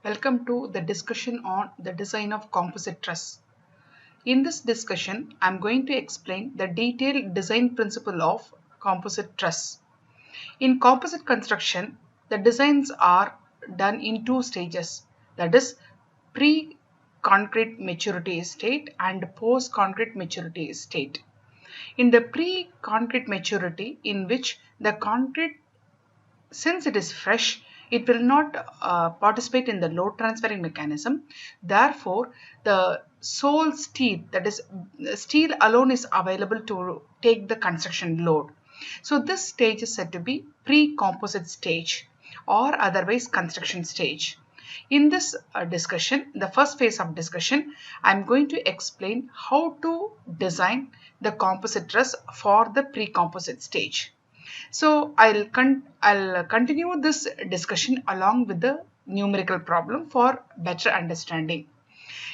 Welcome to the discussion on the design of composite truss. In this discussion, I am going to explain the detailed design principle of composite truss. In composite construction, the designs are done in two stages, that is pre-concrete maturity state and post-concrete maturity state. In the pre-concrete maturity, in which the concrete, since it is fresh, it will not participate in the load transferring mechanism. Therefore, the sole steel, that is steel alone, is available to take the construction load. So this stage is said to be pre-composite stage or otherwise construction stage. In this discussion, the first phase of discussion, I am going to explain how to design the composite truss for the pre-composite stage. So I'll continue this discussion along with the numerical problem for better understanding.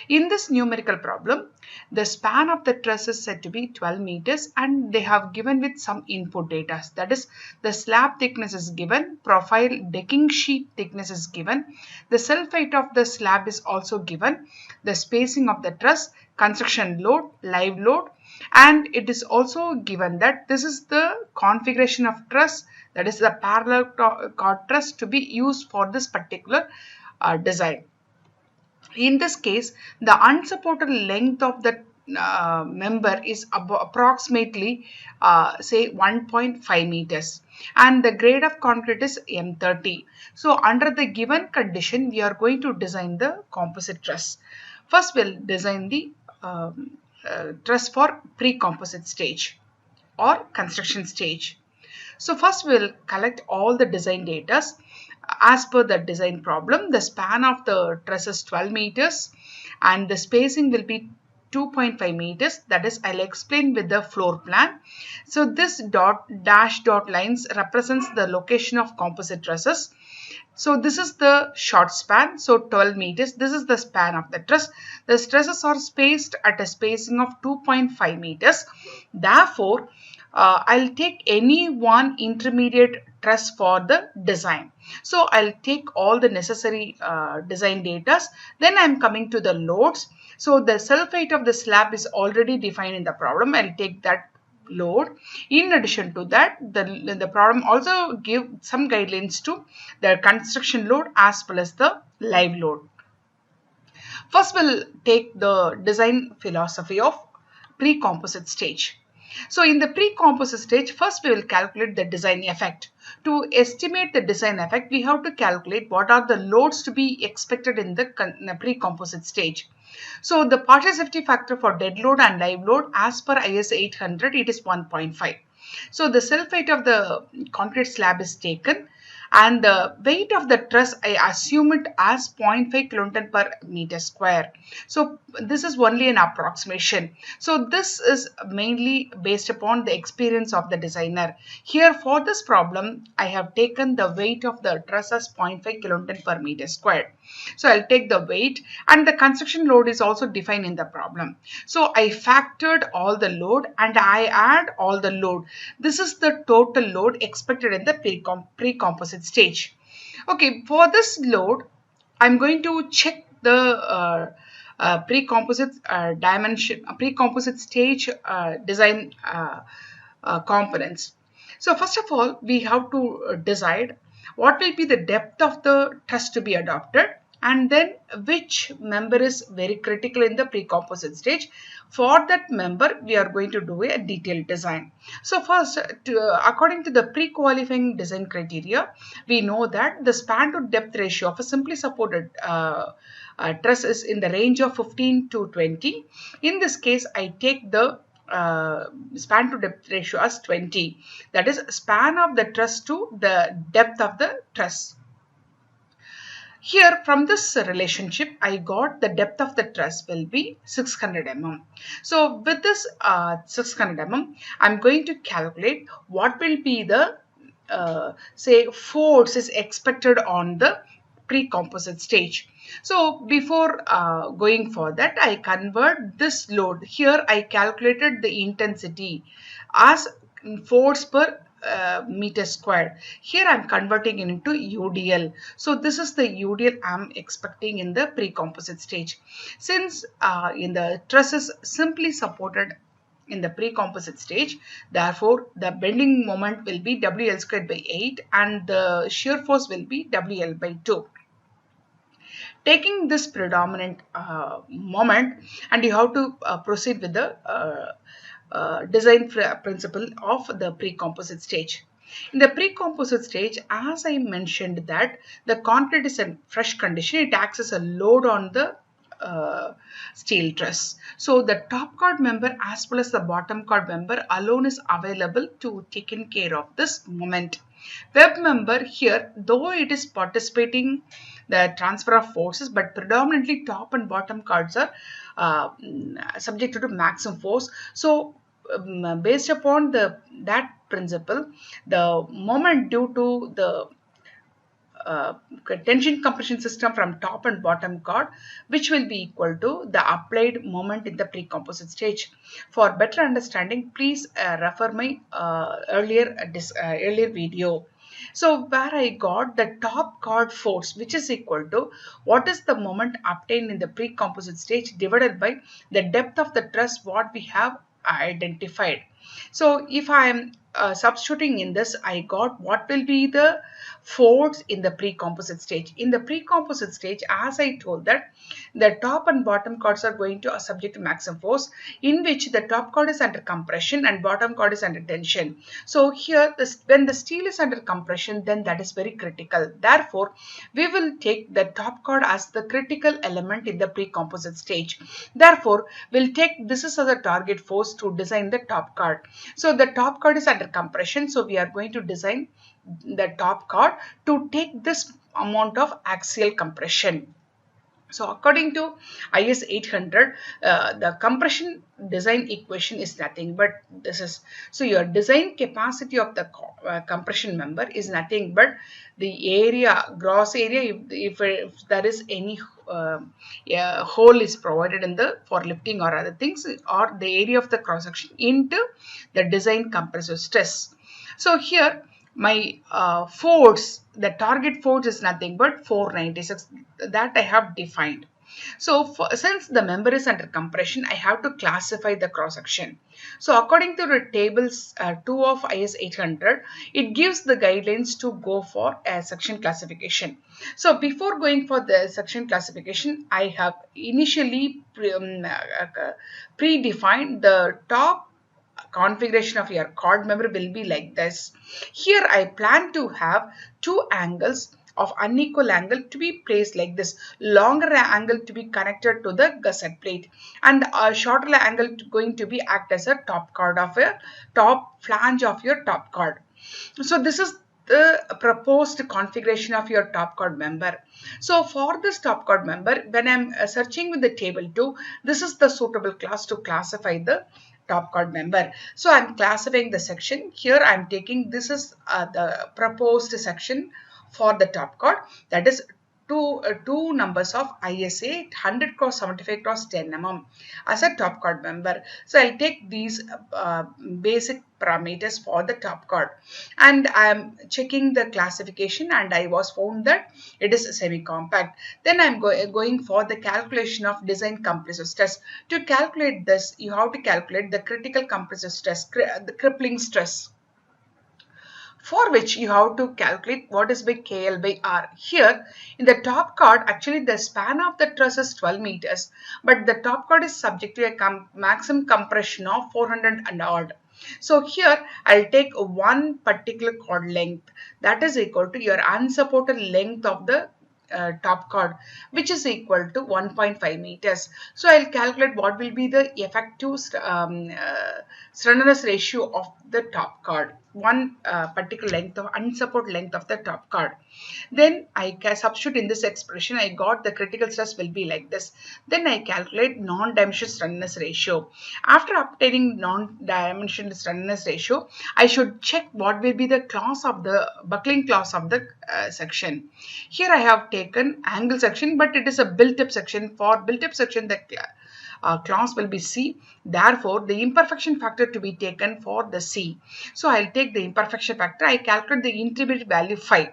In this numerical problem, the span of the truss is said to be 12 meters and they have given with some input data. That is, the slab thickness is given, profile decking sheet thickness is given, the self height of the slab is also given, the spacing of the truss, construction load, live load, and it is also given that this is the configuration of truss, that is the parallel chord truss to be used for this particular design. In this case, the unsupported length of the member is approximately say 1.5 meters and the grade of concrete is M30. So under the given condition, we are going to design the composite truss. First, we'll design the truss for pre-composite stage or construction stage. So first we'll collect all the design data. As per the design problem, the span of the truss is 12 meters and the spacing will be 2.5 meters. That is, I'll explain with the floor plan. So this dash dot lines represents the location of composite trusses. So this is the short span, so 12 meters. This is the span of the truss. The trusses are spaced at a spacing of 2.5 meters. Therefore, I'll take any one intermediate truss for the design. So I'll take all the necessary design data. Then I'm coming to the loads. So the self height of the slab is already defined in the problem. I'll take that load. In addition to that, the problem also give some guidelines to the construction load as well as the live load. First, we'll take the design philosophy of pre-composite stage. So in the pre-composite stage, first we will calculate the design effect. To estimate the design effect, we have to calculate what are the loads to be expected in the pre-composite stage. So the partial safety factor for dead load and live load as per IS 800, it is 1.5. So the self height of the concrete slab is taken and the weight of the truss, I assume it as 0.5 kilonewton per meter square. So this is only an approximation. So this is mainly based upon the experience of the designer. Here for this problem, I have taken the weight of the truss as 0.5 kilonewton per meter square. So I'll take the weight and the construction load is also defined in the problem. So I factored all the load and I add all the load. This is the total load expected in the pre-composite stage. Okay, for this load, I'm going to check the pre-composite dimension, pre-composite stage design components. So first of all, we have to decide what will be the depth of the truss to be adopted and then which member is very critical in the pre-composite stage. For that member, we are going to do a detailed design. So first, according to the pre-qualifying design criteria, we know that the span to depth ratio of a simply supported truss is in the range of 15 to 20. In this case, I take the span to depth ratio as 20. That is span of the truss to the depth of the truss. Here from this relationship, I got the depth of the truss will be 600 mm. So with this 600 mm, I'm going to calculate what will be the say force is expected on the pre-composite stage. So before going for that, I convert this load. Here I calculated the intensity as force per meter square. Here I'm converting it into UDL. So this is the UDL I'm expecting in the pre-composite stage. Since in the truss is simply supported in the pre-composite stage, therefore the bending moment will be WL squared by 8 and the shear force will be WL by 2. Taking this predominant moment, and you have to proceed with the design principle of the pre-composite stage. In the pre-composite stage, as I mentioned that the concrete is in fresh condition, it acts as a load on the steel truss. So the top chord member as well as the bottom chord member alone is available to taken care of this moment. Web member here, though it is participating the transfer of forces, but predominantly top and bottom chords are subjected to maximum force. So based upon that principle, the moment due to the uh, tension compression system from top and bottom chord, which will be equal to the applied moment in the pre-composite stage. For better understanding, please refer my earlier video. So where I got the top chord force, which is equal to what is the moment obtained in the pre-composite stage divided by the depth of the truss what we have identified. So if I am substituting in this, I got what will be the force in the pre-composite stage. In the pre-composite stage, as I told that the top and bottom chords are going to subject to maximum force, in which the top chord is under compression and bottom chord is under tension. So here when the steel is under compression, then that is very critical. Therefore, we will take the top chord as the critical element in the pre-composite stage. Therefore, we'll take this as a target force to design the top chord. So the top chord is under compression, so we are going to design the top chord to take this amount of axial compression. So according to IS 800, the compression design equation is nothing but this is, so your design capacity of the compression member is nothing but the area, gross area, if there is any hole is provided in the for lifting or other things, or the area of the cross section into the design compressive stress. So here my force, the target force is nothing but 496 that I have defined. So since the member is under compression, I have to classify the cross section. So according to the tables 2 of IS 800, it gives the guidelines to go for a section classification. So before going for the section classification, I have initially predefined the top configuration of your chord member will be like this. Here I plan to have two angles of unequal angle to be placed like this, longer angle to be connected to the gusset plate and a shorter angle going to be act as a top chord of a top flange of your top chord. So this is the proposed configuration of your top chord member. So for this top chord member, when I'm searching with the table 2, this is the suitable class to classify the top chord member. So I'm classifying the section. Here I'm taking, this is the proposed section for the top chord, that is two numbers of ISA 100 cross 75 cross 10 mm as a top chord member. So I'll take these basic parameters for the top chord and I am checking the classification and I was found that it is semi-compact. Then I'm going for the calculation of design compressive stress. To calculate this, you have to calculate the critical compressive stress, the crippling stress, for which you have to calculate what is by KL by R. Here in the top chord, actually the span of the truss is 12 meters, but the top chord is subject to a maximum compression of 400 and odd. So here I'll take one particular chord length that is equal to your unsupported length of the top chord, which is equal to 1.5 meters. So I'll calculate what will be the effective slenderness ratio of the top chord, one particular length of unsupported length of the top chord. Then I can substitute in this expression. I got the critical stress will be like this. Then I calculate non-dimensional slenderness ratio. After obtaining non-dimensional slenderness ratio, I should check what will be the class of the buckling class of the section. Here I have taken angle section, but it is a built-up section. For built-up section, the clause will be C. Therefore, the imperfection factor to be taken for the C. So I'll take the imperfection factor. I calculate the intermediate value 5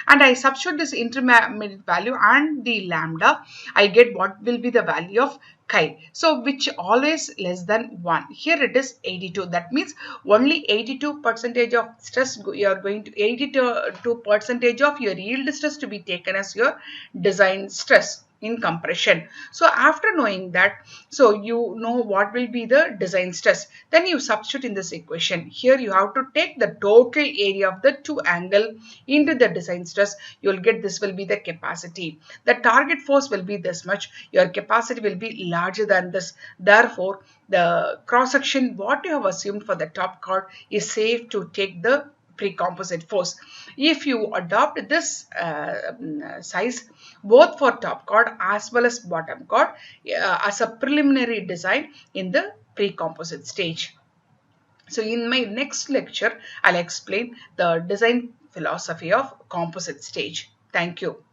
and I substitute this intermediate value and the lambda. I get what will be the value of chi. So which always less than 1. Here it is 82. That means only 82% of stress you are going to 82% of your yield stress to be taken as your design stress in compression. So after knowing that, so you know what will be the design stress, then you substitute in this equation. Here you have to take the total area of the two angle into the design stress. You will get this will be the capacity. The target force will be this much. Your capacity will be larger than this. Therefore, the cross section what you have assumed for the top chord is safe to take the pre-composite force. If you adopt this size both for top chord as well as bottom chord as a preliminary design in the pre-composite stage. So in my next lecture, I'll explain the design philosophy of composite stage. Thank you.